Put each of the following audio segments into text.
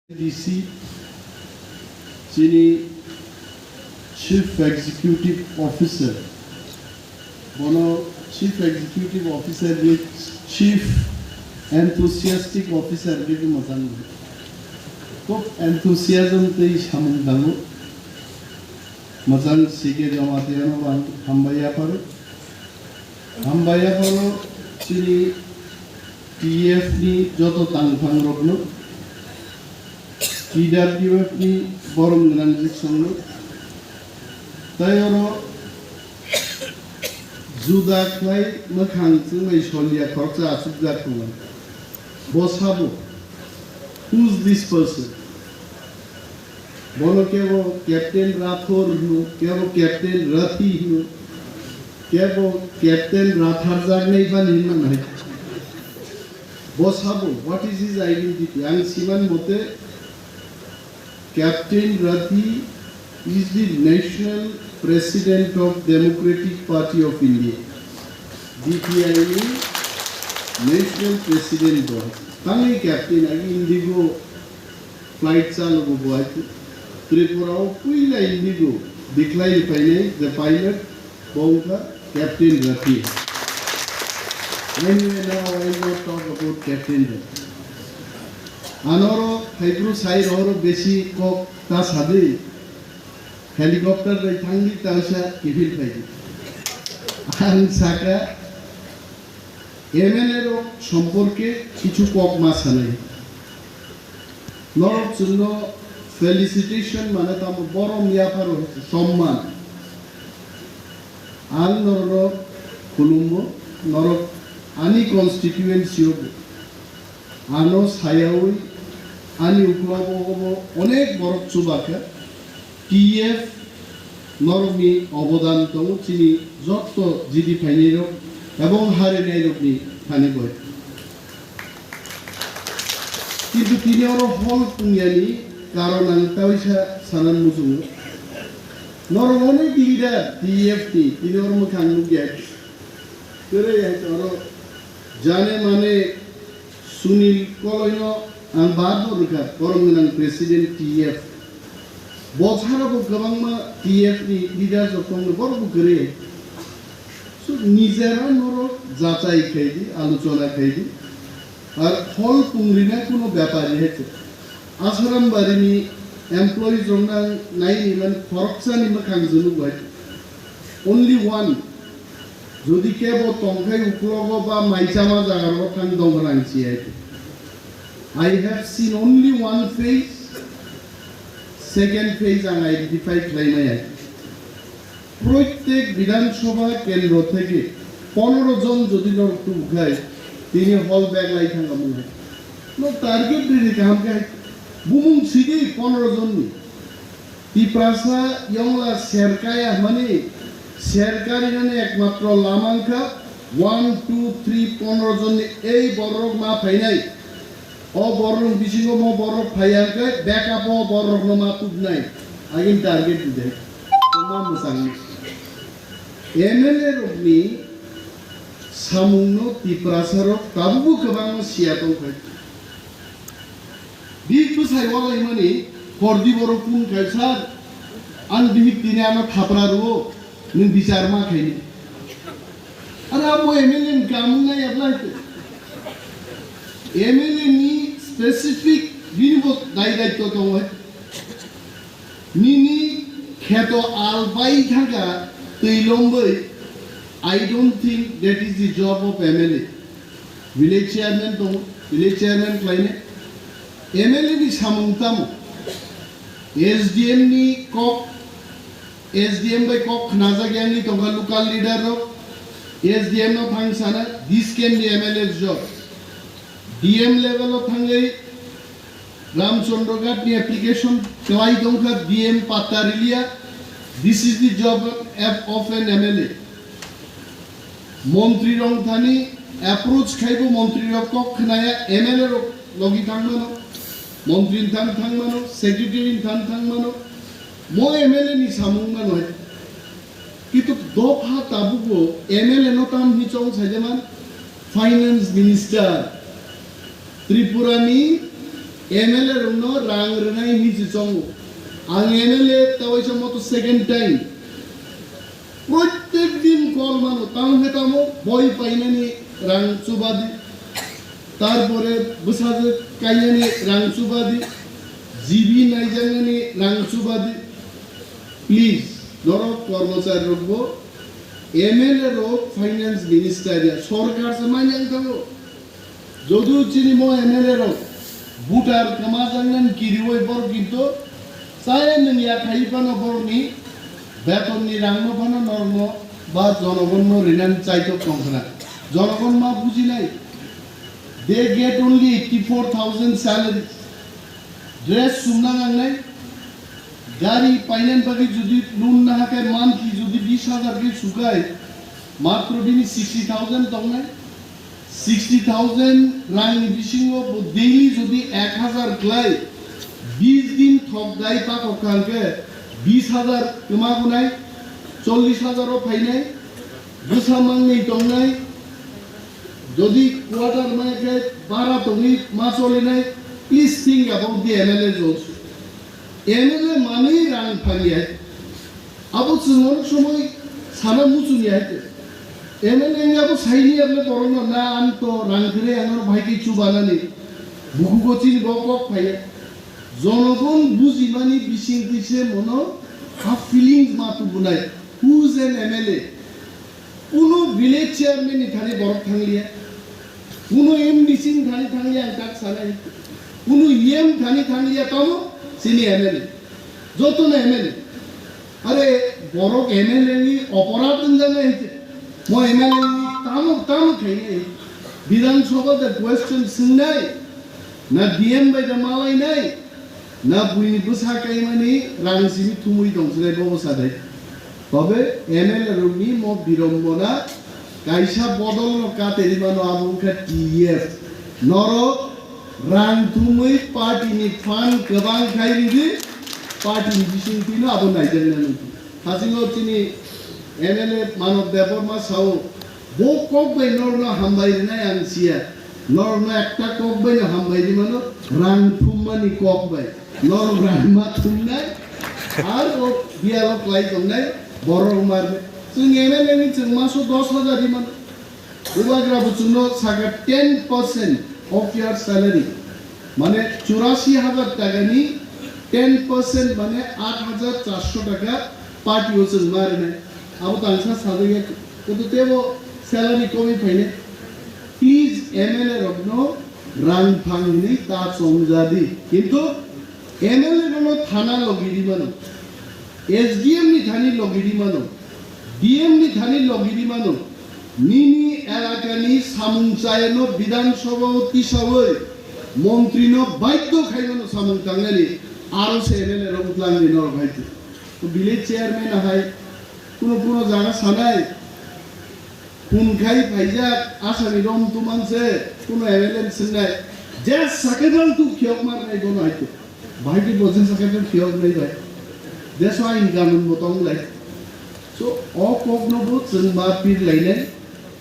DC যিনি chief executive officer chief executive officer chief enthusiastic officer बेखौ मोजां খুব एन्थुसियाजमै सामों दाङो मोजां सिगे जमातेयानो हामबाया पारो चिनि TF नि जत तांफां रखनो TWF नि बरम गोनां संनो तायरो जुदा खाय मोखां जोंै सलिया खरचा आसुबजा खोमा बसाबो who is this person बोलो केवो कैप्टन राठौर हूँ केवो कैप्टन रथी हूँ केवो कैप्टन राथारजाग नहीं बनी नहीं बसाबो what is his identity आं सिमान मोते Captain Rathi is the National President of Democratic Party of India. DPI National President boy. Tangi Captain agi Indigo flight chalo boy. Tripura puila Indigo. Decline the pilot Bonga Captain Rathi. Anyway, now I will not talk about Captain Rathi. Anoro hydro side oro besi kok ta sade helicopter bai thangi tausa kifil paiji an saka MLA ro সম্পর্কে কিছু cock মাছ আনে নরক জন্য felicitation মানে তো বড় মিয়াফার সম্মান আন নরক কুলুম্ব নরক আনি কনস্টিটিউয়েন্সি আনো সায়াউই আনি উপলব্ধ অনেক বড় চুবাকা TF নরমি অবদান দং চিনি যত জিডি ফাইনের এবং হারে নাই রকমি ফানি বয় কিন্তু তিনি আরো হল পুঙ্গানি কারণ আমি তাইসা সানান মুজুম নরম অনেক লিডার TF তিনি ওর মুখে আনু গ্যাস করে আরো জানে মানে Sunil Koloino and Barboka, Koronan President TF. Bothara Gavama TF leaders of the Borbukare. So Nizera Noro, Zatai Kaidi, Aluchola Kaidi, are whole Pungrina Kuno Bapari. Asram Barini employees on 9 even corruption in the Kanzulu. Only one. যদি কেবল টংখাই উপলব্ধ বা মাইচামা জাগার কান দংরাংছি I have seen only one phase second phase আং identify খাইমাই প্রত্যেক বিধানসভা কেন্দ্র থেকে 15 জন যদি নরকু উঠায় তিনি হল ব্যাগ লাই থাকা মনে নো টার্গেট দিদি কামকে বুমুং সিদি 15 জন নি টিপ্রাসা ইয়ংলা সেরকায়া মানে সরকারি মানে একমাত্র লামাঙ্কা 1 2 3 15 জন এই বড়রক মা ফাইনাই ও বড়রক বিসিং মো বড়রক ফাইয়ারকে ব্যাকআপ ও বড়রক মা তুব নাই আগিন টার্গেট দিতে তোমা মুসাঙ্গি MLA রবনি সামুনো টিপ্রাসারক কাবু কবাং সিয়াতং ফাই বিকু সাইওয়ালাই মানে ফরদি বড় কুন কাইসার আন বিহিত তিনে আমা খাপরারো नों बिचार मा खायनो आरो आबो MLA कामुना एप्लाइ MLA नि स्पेसिफिक बिनिबो दायित्व दङ निनि खेतो आलबाय थागा तैलंबै I don't think that is the job of MLA village chairman दङ village chairman claine MLA नि सामुंतामो SDM नि कक SDM by Kok Nazagani to a local leader of SDM of Hangsana, this can be MLA's job. DM level of Hangai Ram Chondogat, the application, Klaidonka, DM Patarilia, this is the job of an MLA. Montri Rongthani, approach Kaibo Montri of Kok Naya, MLA of Logi Tangmano, Montri Tangmano, Secretary in Tangmano. Md MLA ni সামুংনা নয় কিন্তু দফা তাবুকো MLA নতাম হিচং সাইজামান finance minister ত্রিপুরানি MLA rungno rang renai ni jichongo ang MLA tawaisa moto second time প্রত্যেক দিন কল মানো তাও হেতামো বই পাইনানি রাং চুবাদি তারপরে বসাজে কাইনানি রাং চুবাদি জিবি নাইজানানি রাং চুবাদি প্লিজ ধরো কর্মচারী রকবো MLA রক ফাইন্যান্স মিনিস্টার সরকার সে মাইনাং থাকো যদিও চিনি মো MLA রক বুটার কামাজাঙ্গান কিরিওই বড় কিন্তু সায়েন নিয়া খাইপানো বড়নি বেতননি রাংনো ফানো নর্ম বা জনগণ রিনান চাইতো কমনা জনগণ মা বুঝি নাই they get only 84,000 salary dress Sumana নাই গাড়ি পাইলেন পাবি যদি লোন না হাকে মান্থলি যদি 20,000 কে সুকায় মাত্র দিন 60,000 তক নাই 60,000 রাং বিশিংহ ডেইলি যদি 1,000 ক্লাই 20 দিন ঠক দাই পাক কালকে 20,000 কমাবো নাই 40,000 ও ফাই নাই বুসামাং নেই তং নাই যদি কোয়ার্টার মাইকে 12 তংনি মাসলে নাই please think about the MLA জোস MLA মানেই রাং ফালিয়া আবু সুমন সময় সানা মুচুনিয়া MLA আবু সাইনি আপনি করোনা না আনতো রাং করে আমার ভাইকে চুবানানি বুকু গচিন গকক ফাইয়া জনগণ বুঝি মানি বিশিং দিছে মনো হাফ ফিলিংস মাতু বুনাই হুজ এন MLA কোনো ভিলেজ চেয়ারম্যান এখানে বড় থাকলিয়া কোনো MDC খানি থাকলিয়া কাক সালাই কোনো খানি থাকলিয়া তাও সিনি MLA যত না MLA আরে বড় MLA নি অপরাধ জানা হইছে মো MLA নি তাম খাইনি বিধানসভাতে কোয়েশ্চেন শুনাই না DM বাই মালাই নাই না বুইনি বুসাকাই মানি রাংসিনি থুমুই দংসলাই ববসাদাই তবে MLA রুমি মো বিরম্বনা কাইসা বদল কাতেরিমানো আবুখা TF নর রাং থুমুই পার্টিনি ফান গবাং খাইরিদি পার্টি বিসিং তিনো আবু নাইজানানি হাসিংও চিনি MLA মানব দেববর্মা সাও বো কক বাই নরনা হামবাই নাই আনসিয়া নরনা একটা কক বাই না হামবাই দিমানো রাং থুমানি কক বাই নর রাংমা থুমনাই আর ও বিয়ালো ক্লাই তংনাই বড় মারবে जों MLA नि जों मासो 10,000 दिमान उबाग्रा बुचुनो सागा 10% of your salary माने 84,000 টাকা নি 10% माने 8,400 টাকা पार्टी हो जों मारे ना अब तांसा सादे तो तेबो सैलरी कमी फाइने प्लीज MLA रबनो रां फांगनि ता समजादि किंतु MLA नो थाना लगिरि मानो SDM नि थानी लगिरि मानो DM ni thani logiri mano nini elakani samungsaeno বিধানসভা অতিসবই মন্ত্রীনো বাধ্য খাইনো সামুং কাঙ্গালি আরো সেনেলে রংতলাঙ্গি নর ভাইতে তো ভিলেজ চেয়ারম্যান হাই কোনো জায়গা সানাই কোন খাই ফাইজা আসামি রম তুমানছে কোনো MLA সিনাই যে সাকেদল তু খিয়ক মার নাই দোনো হাইতে ভাইটি বজেন সাকেদল খিয়ক নাই ভাই দেশ আইন কানুন মতং লাই So, all cognobo zengba pir lainai,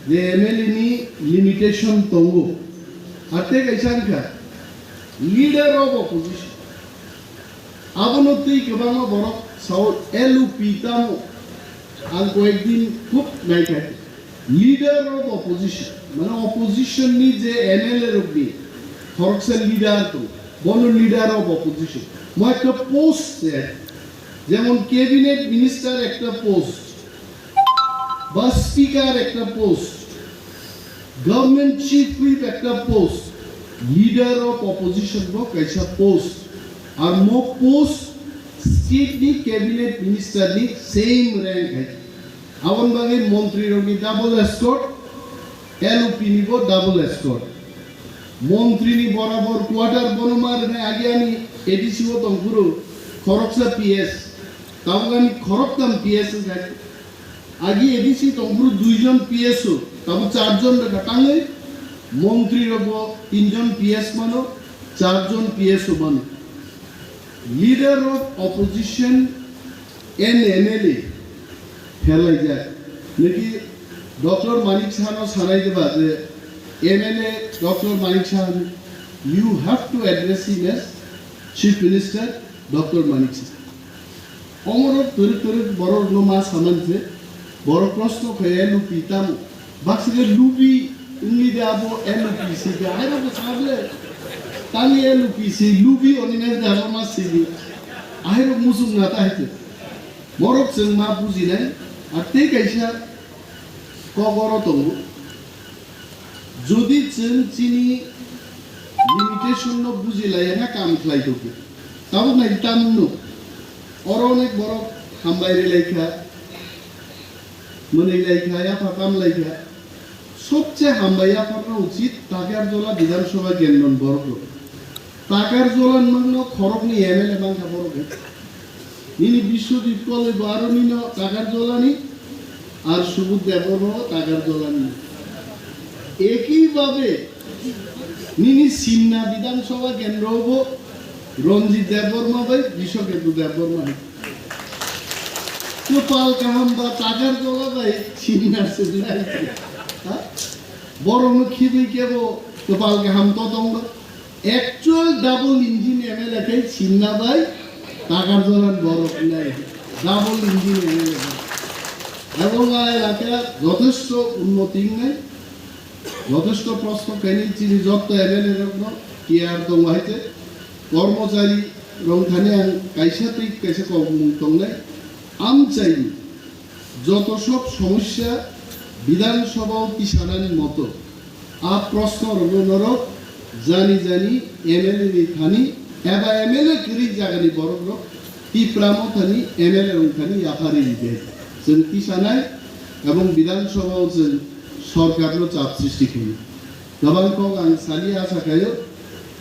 the MLA ni limitation tongo. Ate kaisan ka? Leader of opposition. Abonoti kebanga borok saud LOP tamo. Angko ekdin kup naik hai. Leader of opposition. Mana opposition ni je MLA rukni. Thorksel leader to. Bono leader of opposition. Mo ekta post se. যেমন cabinet minister একটা post বা speaker একটা post government chief whip একটা post leader of opposition বো कैसा post আর মো post state নি cabinet minister নি same rank है আবন বাগে মন্ত্রী রনি ডাবল এসকর্ট LOP নিবো ডাবল এসকর্ট মন্ত্রী নি বরাবর কোয়ার্টার বনমার নে আগে আমি এডিসি হতম পুরো খরকসা PS তাওগানি খরকতাম PS এর আগে এডিসি তংপুর দুইজন PS তাও চারজন কাটাঙ্গে মন্ত্রী রব তিনজন PS মানো চারজন PS মানো leader of opposition N MLA ফেলাই যায় নাকি ডক্টর মানিক শাহনো সানাই দেবা যে MLA doctor Manik Shah you have to address him as Chief Minister Dr. Manik Sir. Omoro turi boro no mas hamante boro prosto kaya lupi tamu baksige lupi ini dia abo LOP ga ayo ko sable tali LOP lupi onines debarma sigi ayo musum nata hete morok seng ma bujine ate kaisa kogoro tongu jodi chen chini limitation no bujilaya na kam khlai toke tabu na itamno অনেক বড় হামবাইরে লেখা মনে লেখা या পাকাম লেখা সবচেয়ে হামবাইয়া করা উচিত টাকার জলা বিধানসভা কেন্দ্র বড় টাকার জলা নগ্ন খরক নি এমএলএ বাংলা বড় নিনি বিশ্বজিৎ কলে বারো নিন টাকার জলা নি আর সুবুদ দেবর টাকার জলা নি একইভাবে নিনি সিমনা বিধানসভা কেন্দ্র হবো রঞ্জিত দেববর্মা ভাই বিশ্বকেতু দেববর্মা গোপাল কাহাম বা টাকার জলা ভাই সিনিয়ার নাই বড় খিবি কেব গোপাল কাহাম ততঙ্গ অ্যাকচুয়াল ডাবল ইঞ্জিন এমএলএ কে সিন্না ভাই টাকার জলার বড় নাই ডাবল ইঞ্জিন এমএলএ এবং এলাকা যথেষ্ট উন্নতি নাই যথেষ্ট প্রশ্ন কেন চিনি যত এমএলএ কি আর দং হইতে কর্মচারী রংখানে আং কাইসাতে কাইসা কংনাই আম চাই যত সব সমস্যা বিধানসভা কিষানানি মতো আ প্রশ্ন রগনরক জানি জানি এমএলএ নি থানি এবা এমএলএ করি জাগানি বড় টিপ্রা মথানি এমএলএ রংখানি আফারি দিতে जों কিষানাই এবং বিধানসভাও जों সরকারনো চাপ সৃষ্টি করি গোবাংক আং সালি আশা খায়ো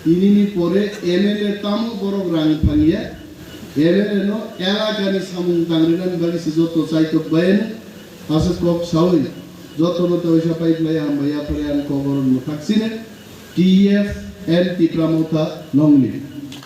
ইনিনি পরে এমএলএ তামো বড় রাং ফানিয়া এমএলএ নো এলাকানি সামুং তাংরিনান বাগিসি যত চাইতো বাইন পাশে কক সাউই যত মতো ওইসা পাইলাই হামবাইয়া পরে আন কবরন থাকছিনে টিএফ এন টিপ্রা মোথা নংলি